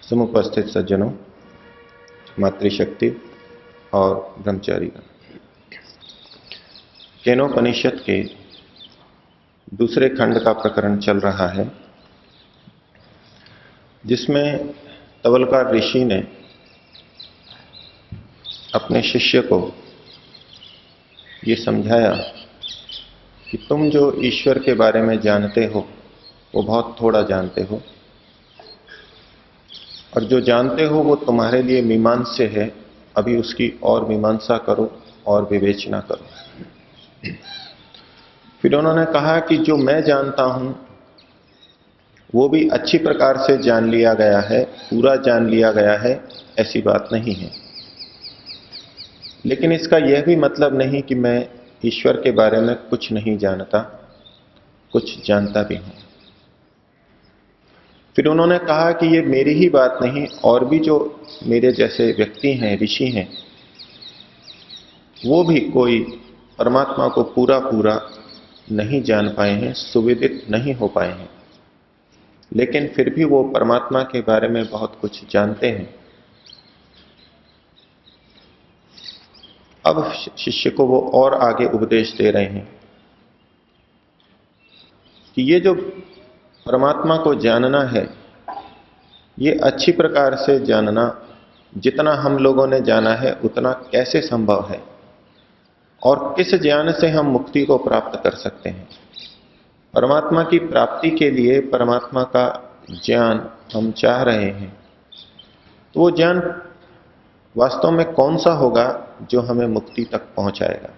समुपस्थित सज्जनों, मातृशक्ति और ब्रह्मचारीगण, केनोपनिषद के दूसरे खंड का प्रकरण चल रहा है, जिसमें तवलकार ऋषि ने अपने शिष्य को ये समझाया कि तुम जो ईश्वर के बारे में जानते हो वो बहुत थोड़ा जानते हो, और जो जानते हो वो तुम्हारे लिए मीमांस्य है। अभी उसकी और मीमांसा करो और विवेचना करो। फिर उन्होंने कहा कि जो मैं जानता हूं वो भी अच्छी प्रकार से जान लिया गया है, पूरा जान लिया गया है, ऐसी बात नहीं है। लेकिन इसका यह भी मतलब नहीं कि मैं ईश्वर के बारे में कुछ नहीं जानता, कुछ जानता भी हूं। फिर उन्होंने कहा कि ये मेरी ही बात नहीं, और भी जो मेरे जैसे व्यक्ति हैं, ऋषि हैं, वो भी कोई परमात्मा को पूरा पूरा नहीं जान पाए हैं, सुविदित नहीं हो पाए हैं, लेकिन फिर भी वो परमात्मा के बारे में बहुत कुछ जानते हैं। अब शिष्य को वो और आगे उपदेश दे रहे हैं कि ये जो परमात्मा को जानना है, ये अच्छी प्रकार से जानना, जितना हम लोगों ने जाना है उतना कैसे संभव है, और किस ज्ञान से हम मुक्ति को प्राप्त कर सकते हैं। परमात्मा की प्राप्ति के लिए परमात्मा का ज्ञान हम चाह रहे हैं, तो वो ज्ञान वास्तव में कौन सा होगा जो हमें मुक्ति तक पहुंचाएगा।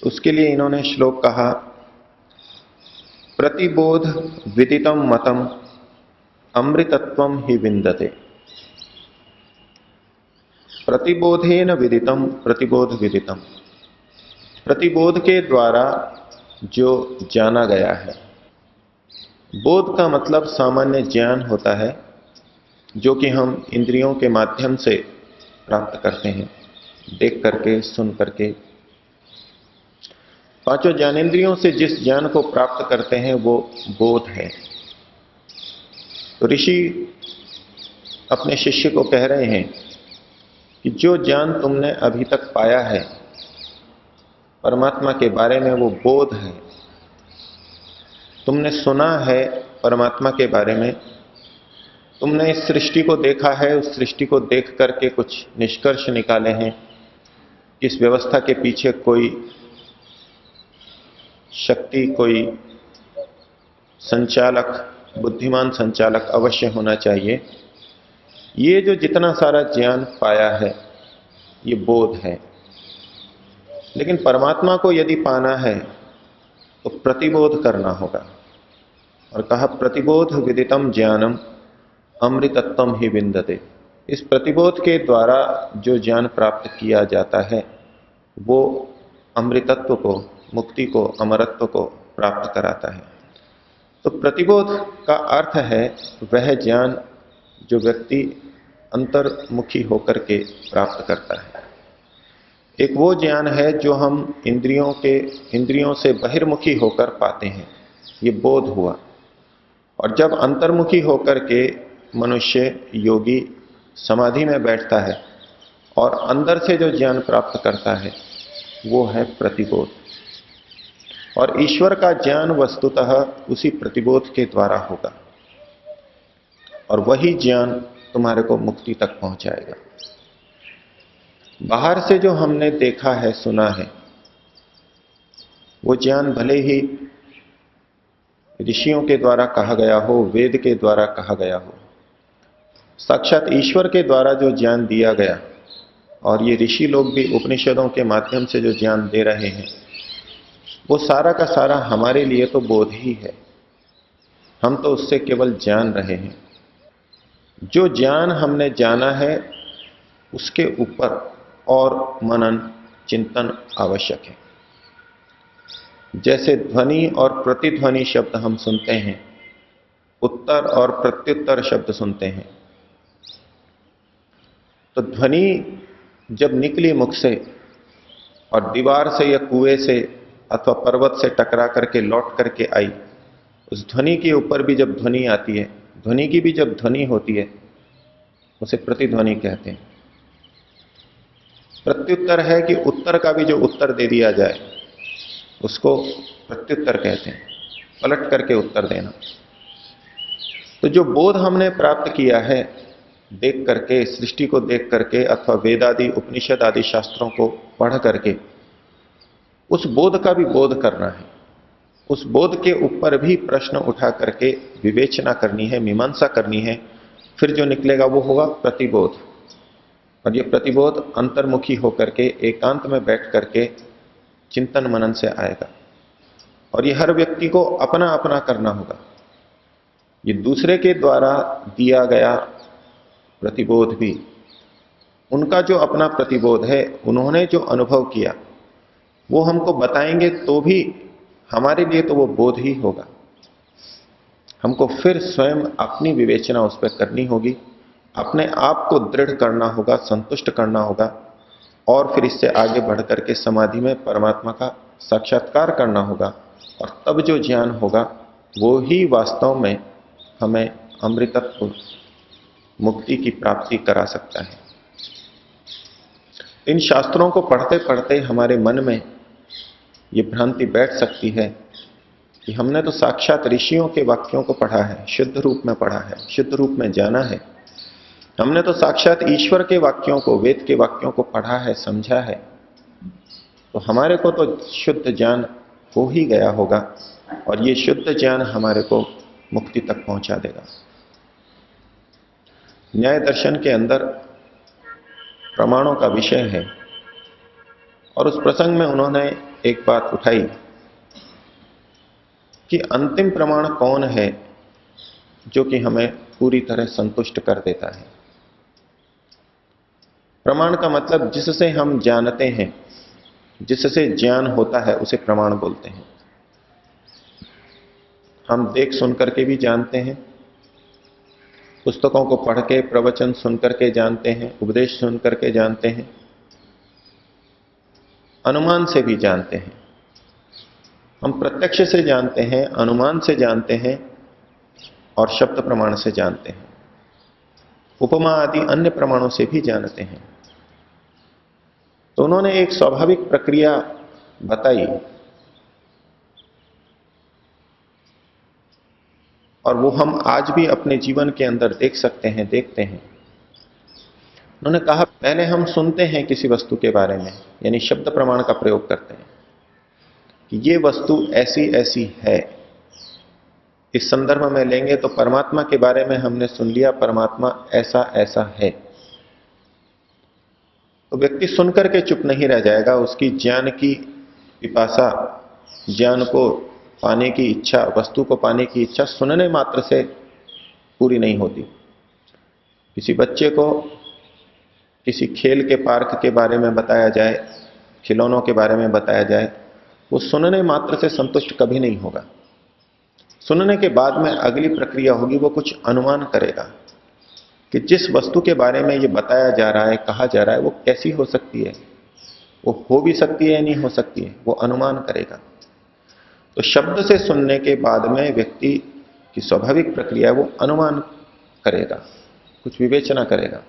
उसके लिए इन्होंने श्लोक कहा, प्रतिबोध विदितम मतम अमृतत्वम ही विंदते। प्रतिबोधेन विदितम प्रतिबोध विदितम। प्रतिबोध के द्वारा जो जाना गया है। बोध का मतलब सामान्य ज्ञान होता है, जो कि हम इंद्रियों के माध्यम से प्राप्त करते हैं, देख करके, सुन करके। पांचों ज्ञानेंद्रियों से जिस ज्ञान को प्राप्त करते हैं वो बोध है। तो ऋषि अपने शिष्य को कह रहे हैं कि जो ज्ञान तुमने अभी तक पाया है परमात्मा के बारे में, वो बोध है। तुमने सुना है परमात्मा के बारे में, तुमने इस सृष्टि को देखा है, उस सृष्टि को देख करके कुछ निष्कर्ष निकाले हैं। इस व्यवस्था के पीछे कोई शक्ति, कोई संचालक, बुद्धिमान संचालक अवश्य होना चाहिए। ये जो जितना सारा ज्ञान पाया है ये बोध है। लेकिन परमात्मा को यदि पाना है तो प्रतिबोध करना होगा। और कहा, प्रतिबोध विदितम ज्ञानम अमृतत्वम ही विंदते। इस प्रतिबोध के द्वारा जो ज्ञान प्राप्त किया जाता है वो अमृतत्व को, मुक्ति को, अमरत्व को प्राप्त कराता है। तो प्रतिबोध का अर्थ है वह ज्ञान जो व्यक्ति अंतर्मुखी होकर के प्राप्त करता है। एक वो ज्ञान है जो हम इंद्रियों से बहिर्मुखी होकर पाते हैं, ये बोध हुआ। और जब अंतर्मुखी होकर के मनुष्य योगी समाधि में बैठता है और अंदर से जो ज्ञान प्राप्त करता है वो है प्रतिबोध। और ईश्वर का ज्ञान वस्तुतः उसी प्रतिबोध के द्वारा होगा और वही ज्ञान तुम्हारे को मुक्ति तक पहुंचाएगा। बाहर से जो हमने देखा है, सुना है, वो ज्ञान भले ही ऋषियों के द्वारा कहा गया हो, वेद के द्वारा कहा गया हो, साक्षात ईश्वर के द्वारा जो ज्ञान दिया गया, और ये ऋषि लोग भी उपनिषदों के माध्यम से जो ज्ञान दे रहे हैं, वो सारा का सारा हमारे लिए तो बोध ही है। हम तो उससे केवल जान रहे हैं। जो ज्ञान हमने जाना है उसके ऊपर और मनन चिंतन आवश्यक है। जैसे ध्वनि और प्रतिध्वनि शब्द हम सुनते हैं, उत्तर और प्रत्युत्तर शब्द सुनते हैं, तो ध्वनि जब निकली मुख से और दीवार से या कुएं से अथवा पर्वत से टकरा करके लौट करके आई, उस ध्वनि के ऊपर भी जब ध्वनि आती है, ध्वनि की भी जब ध्वनि होती है, उसे प्रतिध्वनि कहते हैं। प्रत्युत्तर है कि उत्तर का भी जो उत्तर दे दिया जाए उसको प्रत्युत्तर कहते हैं, पलट करके उत्तर देना। तो जो बोध हमने प्राप्त किया है देख करके, सृष्टि को देख करके अथवा वेद आदि उपनिषद आदि शास्त्रों को पढ़ करके, उस बोध का भी बोध करना है। उस बोध के ऊपर भी प्रश्न उठा करके विवेचना करनी है, मीमांसा करनी है। फिर जो निकलेगा वो होगा प्रतिबोध। और ये प्रतिबोध अंतर्मुखी होकर के एकांत में बैठ करके चिंतन मनन से आएगा। और ये हर व्यक्ति को अपना अपना करना होगा। ये दूसरे के द्वारा दिया गया प्रतिबोध भी, उनका जो अपना प्रतिबोध है, उन्होंने जो अनुभव किया, वो हमको बताएंगे तो भी हमारे लिए तो वो बोध ही होगा। हमको फिर स्वयं अपनी विवेचना उस पर करनी होगी, अपने आप को दृढ़ करना होगा, संतुष्ट करना होगा, और फिर इससे आगे बढ़ करके समाधि में परमात्मा का साक्षात्कार करना होगा। और तब जो ज्ञान होगा वो ही वास्तव में हमें अमृतत्व मुक्ति की प्राप्ति करा सकता है। इन शास्त्रों को पढ़ते पढ़ते हमारे मन में ये भ्रांति बैठ सकती है कि हमने तो साक्षात ऋषियों के वाक्यों को पढ़ा है, शुद्ध रूप में पढ़ा है, शुद्ध रूप में जाना है। हमने तो साक्षात ईश्वर के वाक्यों को, वेद के वाक्यों को पढ़ा है, समझा है, तो हमारे को तो शुद्ध ज्ञान हो ही गया होगा और ये शुद्ध ज्ञान हमारे को मुक्ति तक पहुंचा देगा। न्याय दर्शन के अंदर प्रमाणों का विषय है और उस प्रसंग में उन्होंने एक बात उठाई कि अंतिम प्रमाण कौन है जो कि हमें पूरी तरह संतुष्ट कर देता है। प्रमाण का मतलब जिससे हम जानते हैं, जिससे ज्ञान होता है, उसे प्रमाण बोलते हैं। हम देख सुन करके भी जानते हैं, पुस्तकों को पढ़ के, प्रवचन सुन करके जानते हैं, उपदेश सुन करके जानते हैं, अनुमान से भी जानते हैं। हम प्रत्यक्ष से जानते हैं, अनुमान से जानते हैं और शब्द प्रमाण से जानते हैं, उपमा आदि अन्य प्रमाणों से भी जानते हैं। तो उन्होंने एक स्वाभाविक प्रक्रिया बताई और वो हम आज भी अपने जीवन के अंदर देख सकते हैं, देखते हैं। उन्होंने कहा, पहले हम सुनते हैं किसी वस्तु के बारे में, यानी शब्द प्रमाण का प्रयोग करते हैं कि ये वस्तु ऐसी ऐसी है। इस संदर्भ में लेंगे तो परमात्मा के बारे में हमने सुन लिया, परमात्मा ऐसा ऐसा है। तो व्यक्ति सुनकर के चुप नहीं रह जाएगा, उसकी ज्ञान की पिपासा, ज्ञान को पाने की इच्छा, वस्तु को पाने की इच्छा सुनने मात्र से पूरी नहीं होती। किसी बच्चे को किसी खेल के पार्क के बारे में बताया जाए, खिलौनों के बारे में बताया जाए, वो सुनने मात्र से संतुष्ट कभी नहीं होगा। सुनने के बाद में अगली प्रक्रिया होगी, वो कुछ अनुमान करेगा कि जिस वस्तु के बारे में ये बताया जा रहा है, कहा जा रहा है, वो कैसी हो सकती है, वो हो भी सकती है या नहीं हो सकती है, वो अनुमान करेगा। तो शब्द से सुनने के बाद में व्यक्ति की स्वाभाविक प्रक्रिया वो अनुमान करेगा, कुछ विवेचना करेगा।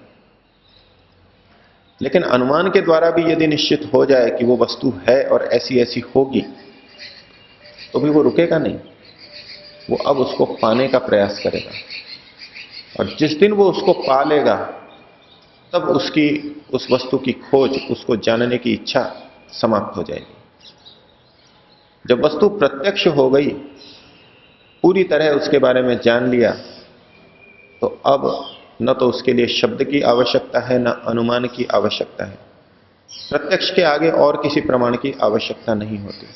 लेकिन अनुमान के द्वारा भी यदि निश्चित हो जाए कि वो वस्तु है और ऐसी ऐसी होगी, तो भी वो रुकेगा नहीं, वो अब उसको पाने का प्रयास करेगा। और जिस दिन वो उसको पा लेगा, तब उसकी उस वस्तु की खोज, उसको जानने की इच्छा समाप्त हो जाएगी। जब वस्तु प्रत्यक्ष हो गई, पूरी तरह उसके बारे में जान लिया, तो अब न तो उसके लिए शब्द की आवश्यकता है, न अनुमान की आवश्यकता है। प्रत्यक्ष के आगे और किसी प्रमाण की आवश्यकता नहीं होती।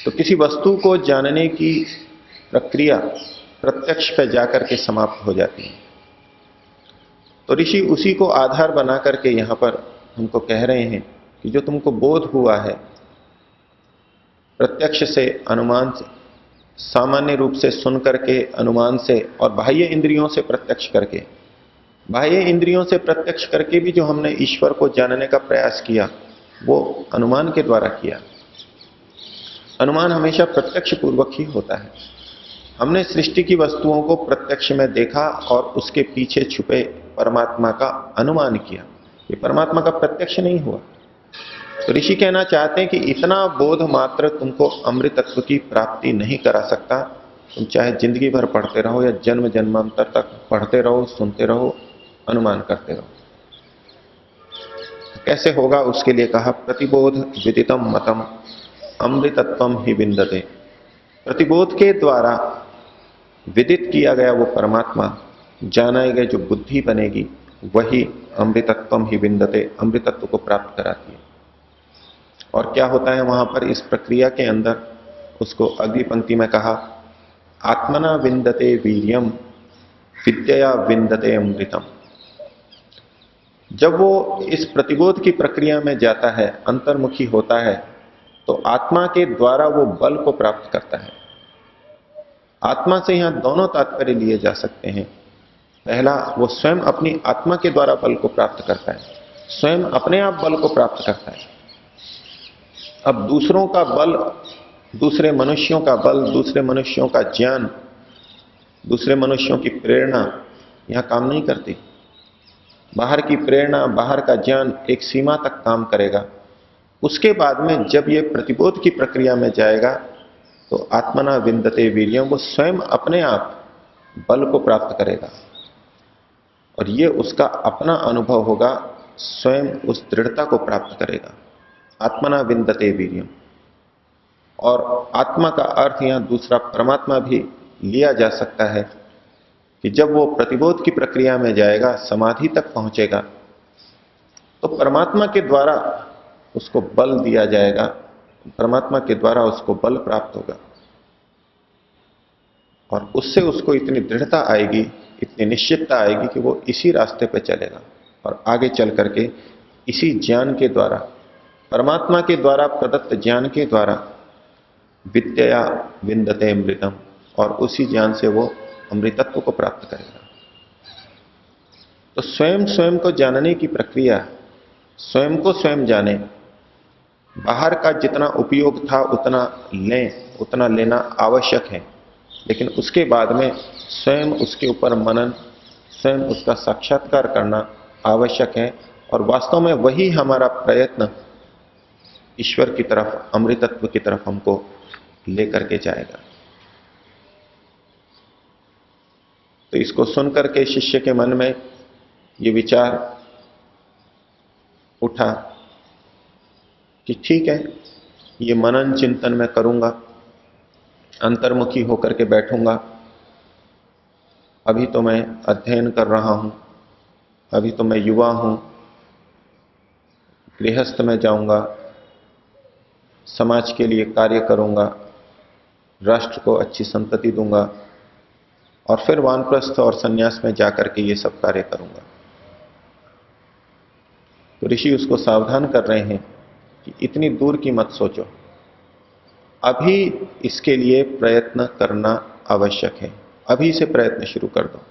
तो किसी वस्तु को जानने की प्रक्रिया प्रत्यक्ष पर जाकर के समाप्त हो जाती है। तो ऋषि उसी को आधार बना करके यहां पर हमको कह रहे हैं कि जो तुमको बोध हुआ है प्रत्यक्ष से, अनुमान से, सामान्य रूप से सुन करके, अनुमान से, और बाह्य इंद्रियों से प्रत्यक्ष करके, बाह्य इंद्रियों से प्रत्यक्ष करके भी जो हमने ईश्वर को जानने का प्रयास किया, वो अनुमान के द्वारा किया। अनुमान हमेशा प्रत्यक्ष पूर्वक ही होता है। हमने सृष्टि की वस्तुओं को प्रत्यक्ष में देखा और उसके पीछे छुपे परमात्मा का अनुमान किया। ये परमात्मा का प्रत्यक्ष नहीं हुआ। तो ऋषि कहना चाहते हैं कि इतना बोध मात्र तुमको अमृतत्व की प्राप्ति नहीं करा सकता। तुम चाहे जिंदगी भर पढ़ते रहो या जन्म जन्मांतर तक पढ़ते रहो, सुनते रहो, अनुमान करते रहो। कैसे होगा उसके लिए कहा, प्रतिबोध विदितम मतम अमृतत्वम ही विन्दते। प्रतिबोध के द्वारा विदित किया गया वो परमात्मा, जाना गया जो बुद्धि बनेगी, वही अमृतत्वम ही विन्दते, अमृतत्व को प्राप्त कराती है। और क्या होता है वहां पर इस प्रक्रिया के अंदर, उसको अगली पंक्ति में कहा, आत्मना विन्दते वीर्यम विद्यया विन्दते अमृतम। जब वो इस प्रतिबोध की प्रक्रिया में जाता है, अंतर्मुखी होता है, तो आत्मा के द्वारा वो बल को प्राप्त करता है। आत्मा से यहां दोनों तात्पर्य लिए जा सकते हैं। पहला, वो स्वयं अपनी आत्मा के द्वारा बल को प्राप्त करता है, स्वयं अपने आप बल को प्राप्त करता है। अब दूसरों का बल, दूसरे मनुष्यों का बल, दूसरे मनुष्यों का ज्ञान, दूसरे मनुष्यों की प्रेरणा यहां काम नहीं करती। बाहर की प्रेरणा, बाहर का ज्ञान एक सीमा तक काम करेगा। उसके बाद में जब ये प्रतिबोध की प्रक्रिया में जाएगा, तो आत्मना विन्दते वीर्यम, वो स्वयं अपने आप बल को प्राप्त करेगा। और ये उसका अपना अनुभव होगा, स्वयं उस दृढ़ता को प्राप्त करेगा। आत्मना विन्दते वीर्यम। और आत्मा का अर्थ यहां दूसरा परमात्मा भी लिया जा सकता है कि जब वो प्रतिबोध की प्रक्रिया में जाएगा, समाधि तक पहुंचेगा, तो परमात्मा के द्वारा उसको बल दिया जाएगा, परमात्मा के द्वारा उसको बल प्राप्त होगा। और उससे उसको इतनी दृढ़ता आएगी, इतनी निश्चितता आएगी कि वो इसी रास्ते पर चलेगा और आगे चल करके इसी ज्ञान के द्वारा, परमात्मा के द्वारा प्रदत्त ज्ञान के द्वारा विद्या विन्दते अमृतम, और उसी ज्ञान से वो अमृतत्व को प्राप्त करेगा। तो स्वयं स्वयं को जानने की प्रक्रिया, स्वयं को स्वयं जाने, बाहर का जितना उपयोग था उतना लें, उतना लेना आवश्यक है, लेकिन उसके बाद में स्वयं उसके ऊपर मनन, स्वयं उसका साक्षात्कार करना आवश्यक है। और वास्तव में वही हमारा प्रयत्न ईश्वर की तरफ, अमृतत्व की तरफ हमको लेकर के जाएगा। तो इसको सुनकर के शिष्य के मन में ये विचार उठा कि ठीक है, ये मनन चिंतन मैं करूंगा, अंतर्मुखी होकर के बैठूंगा। अभी तो मैं अध्ययन कर रहा हूं, अभी तो मैं युवा हूं, गृहस्थ में जाऊंगा, समाज के लिए कार्य करूंगा, राष्ट्र को अच्छी संतति दूंगा, और फिर वानप्रस्थ और संन्यास में जाकर के ये सब कार्य करूंगा। तो ऋषि उसको सावधान कर रहे हैं कि इतनी दूर की मत सोचो, अभी इसके लिए प्रयत्न करना आवश्यक है। अभी से प्रयत्न शुरू कर दो।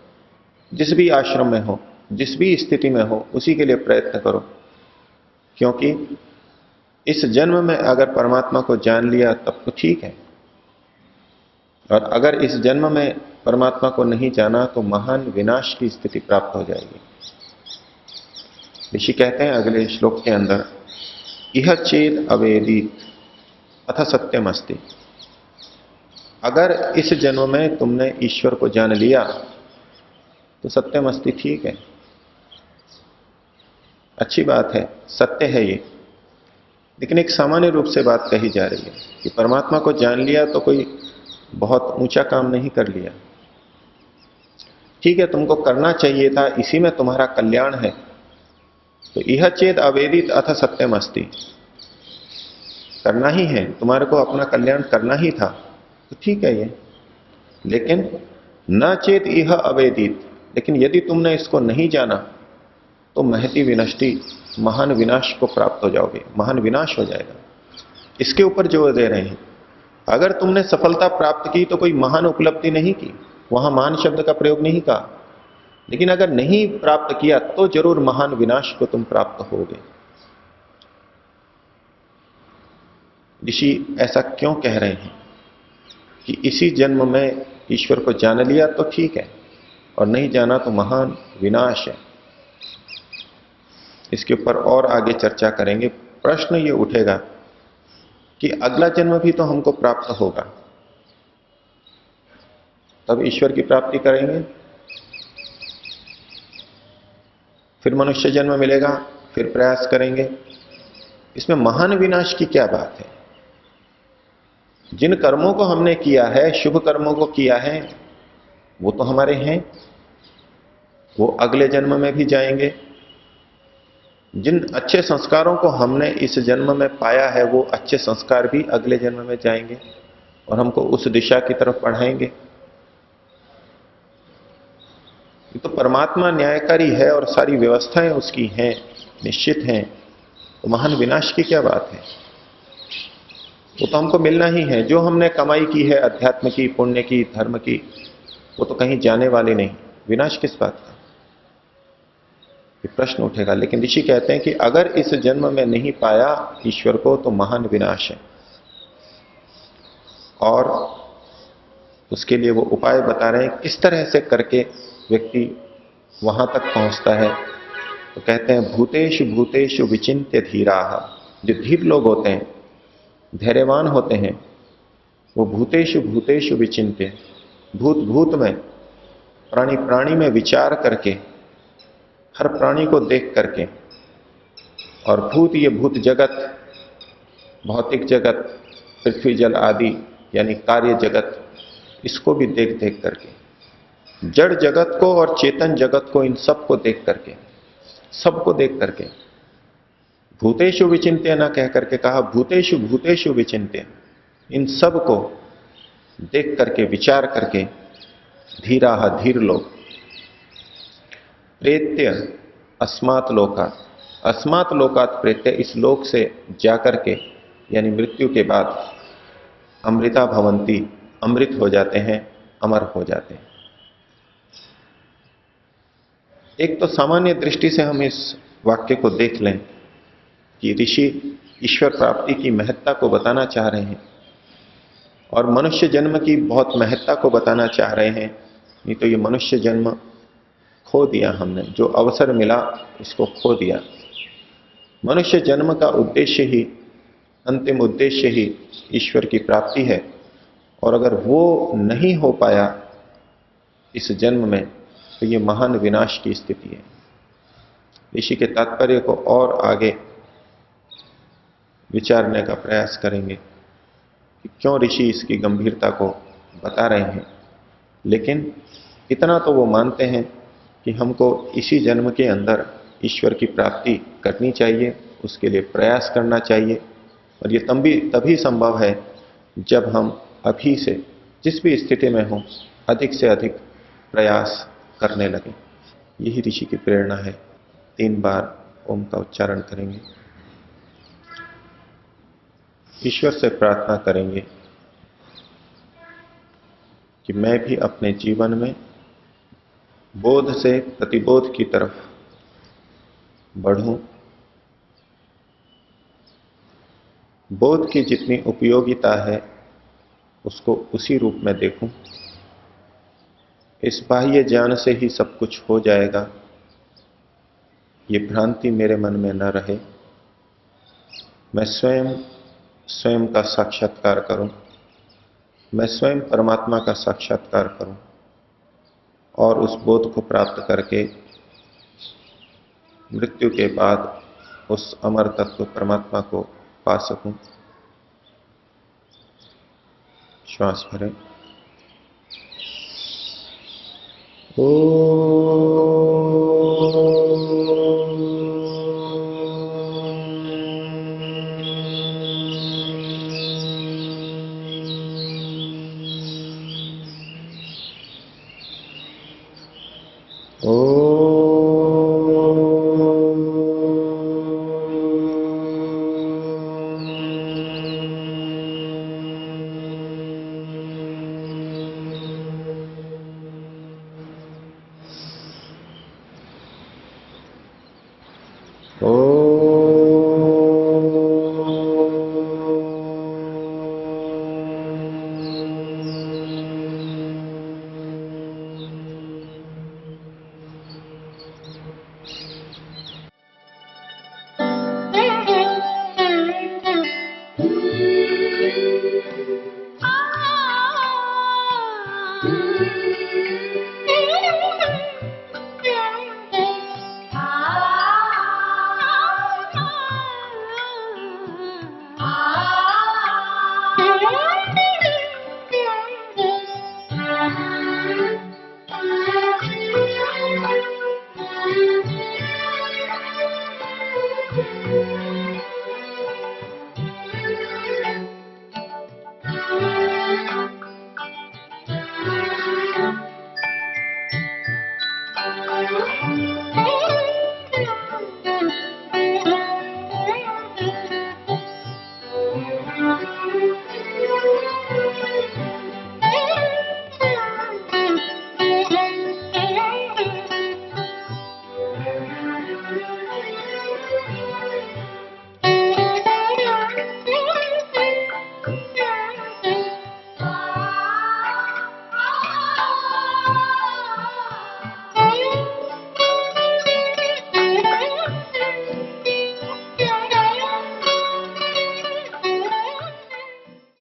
जिस भी आश्रम में हो, जिस भी स्थिति में हो, उसी के लिए प्रयत्न करो क्योंकि इस जन्म में अगर परमात्मा को जान लिया तब तो ठीक है, और अगर इस जन्म में परमात्मा को नहीं जाना तो महान विनाश की स्थिति प्राप्त हो जाएगी। ऋषि कहते हैं अगले श्लोक के अंदर, इह चेद अवेदित अथ सत्यम अस्ति। अगर इस जन्म में तुमने ईश्वर को जान लिया तो सत्यम अस्ति, ठीक है, अच्छी बात है, सत्य है ये। लेकिन एक सामान्य रूप से बात कही जा रही है कि परमात्मा को जान लिया तो कोई बहुत ऊंचा काम नहीं कर लिया। ठीक है, तुमको करना चाहिए था, इसी में तुम्हारा कल्याण है, तो यह चेत अवेदित अथ सत्यम अस्ति, करना ही है, तुम्हारे को अपना कल्याण करना ही था, तो ठीक है ये। लेकिन न चेत यह अवेदित, लेकिन यदि तुमने इसको नहीं जाना तो महती विनष्टि, महान विनाश को प्राप्त हो जाओगे, महान विनाश हो जाएगा। इसके ऊपर जोर दे रहे हैं। अगर तुमने सफलता प्राप्त की तो कोई महान उपलब्धि नहीं की, वहां महान शब्द का प्रयोग नहीं कहा, लेकिन अगर नहीं प्राप्त किया तो जरूर महान विनाश को तुम प्राप्त होगे। ऋषि ऐसा क्यों कह रहे हैं कि इसी जन्म में ईश्वर को जान लिया तो ठीक है, और नहीं जाना तो महान विनाश है। इसके ऊपर और आगे चर्चा करेंगे। प्रश्न ये उठेगा कि अगला जन्म भी तो हमको प्राप्त होगा, तब ईश्वर की प्राप्ति करेंगे, फिर मनुष्य जन्म मिलेगा, फिर प्रयास करेंगे, इसमें महान विनाश की क्या बात है? जिन कर्मों को हमने किया है, शुभ कर्मों को किया है, वो तो हमारे हैं, वो अगले जन्म में भी जाएंगे। जिन अच्छे संस्कारों को हमने इस जन्म में पाया है, वो अच्छे संस्कार भी अगले जन्म में जाएंगे और हमको उस दिशा की तरफ बढ़ाएंगे। ये तो परमात्मा न्यायकारी है और सारी व्यवस्थाएं उसकी हैं, निश्चित हैं, तो महान विनाश की क्या बात है? वो तो हमको मिलना ही है। जो हमने कमाई की है, अध्यात्म की, पुण्य की, धर्म की, वो तो कहीं जाने वाली नहीं, विनाश किस बात का? ये प्रश्न उठेगा। लेकिन ऋषि कहते हैं कि अगर इस जन्म में नहीं पाया ईश्वर को तो महान विनाश है, और उसके लिए वो उपाय बता रहे हैं किस तरह से करके व्यक्ति वहां तक पहुंचता है। तो कहते हैं भूतेषु भूतेषु विचिन्त्य धीराः, जो धीर लोग होते हैं, धैर्यवान होते हैं, वो भूतेषु भूतेषु विचिन्त्य, भूत भूत में, प्राणी प्राणी में विचार करके, हर प्राणी को देख करके, और भूत, ये भूत जगत, भौतिक जगत, पृथ्वी जल आदि यानी कार्य जगत, इसको भी देख देख करके, जड़ जगत को और चेतन जगत को, इन सबको देख करके, सबको देख करके, भूतेषु विचिन्त्य ना कह करके कहा भूतेषु भूतेषु विचिन्त्य, इन सब को देख करके, विचार करके, धीराः, धीर लोग, प्रेत्य अस्मात् लोकात्, अस्मात् लोकात् प्रेत्य, इस लोक से जाकर के, यानी मृत्यु के बाद, अमृता भवन्ति, अमृत हो जाते हैं, अमर हो जाते हैं। एक तो सामान्य दृष्टि से हम इस वाक्य को देख लें कि ऋषि ईश्वर प्राप्ति की महत्ता को बताना चाह रहे हैं और मनुष्य जन्म की बहुत महत्ता को बताना चाह रहे हैं। नहीं तो ये मनुष्य जन्म खो दिया हमने, जो अवसर मिला इसको खो दिया। मनुष्य जन्म का उद्देश्य ही, अंतिम उद्देश्य ही ईश्वर की प्राप्ति है, और अगर वो नहीं हो पाया इस जन्म में तो ये महान विनाश की स्थिति है। ऋषि के तात्पर्य को और आगे विचारने का प्रयास करेंगे कि क्यों ऋषि इसकी गंभीरता को बता रहे हैं। लेकिन इतना तो वो मानते हैं कि हमको इसी जन्म के अंदर ईश्वर की प्राप्ति करनी चाहिए, उसके लिए प्रयास करना चाहिए, और ये तभी संभव है जब हम अभी से, जिस भी स्थिति में हों, अधिक से अधिक प्रयास करने लगे। यही ऋषि की प्रेरणा है। 3 बार ओम का उच्चारण करेंगे, ईश्वर से प्रार्थना करेंगे कि मैं भी अपने जीवन में बोध से प्रतिबोध की तरफ बढ़ूं, बोध की जितनी उपयोगिता है उसको उसी रूप में देखूं। इस बाह्य ज्ञान से ही सब कुछ हो जाएगा, ये भ्रांति मेरे मन में न रहे। मैं स्वयं स्वयं का साक्षात्कार करूं, मैं स्वयं परमात्मा का साक्षात्कार करूं और उस बोध को प्राप्त करके मृत्यु के बाद उस अमर तत्व परमात्मा को पा सकूं। श्वास भरें। ओ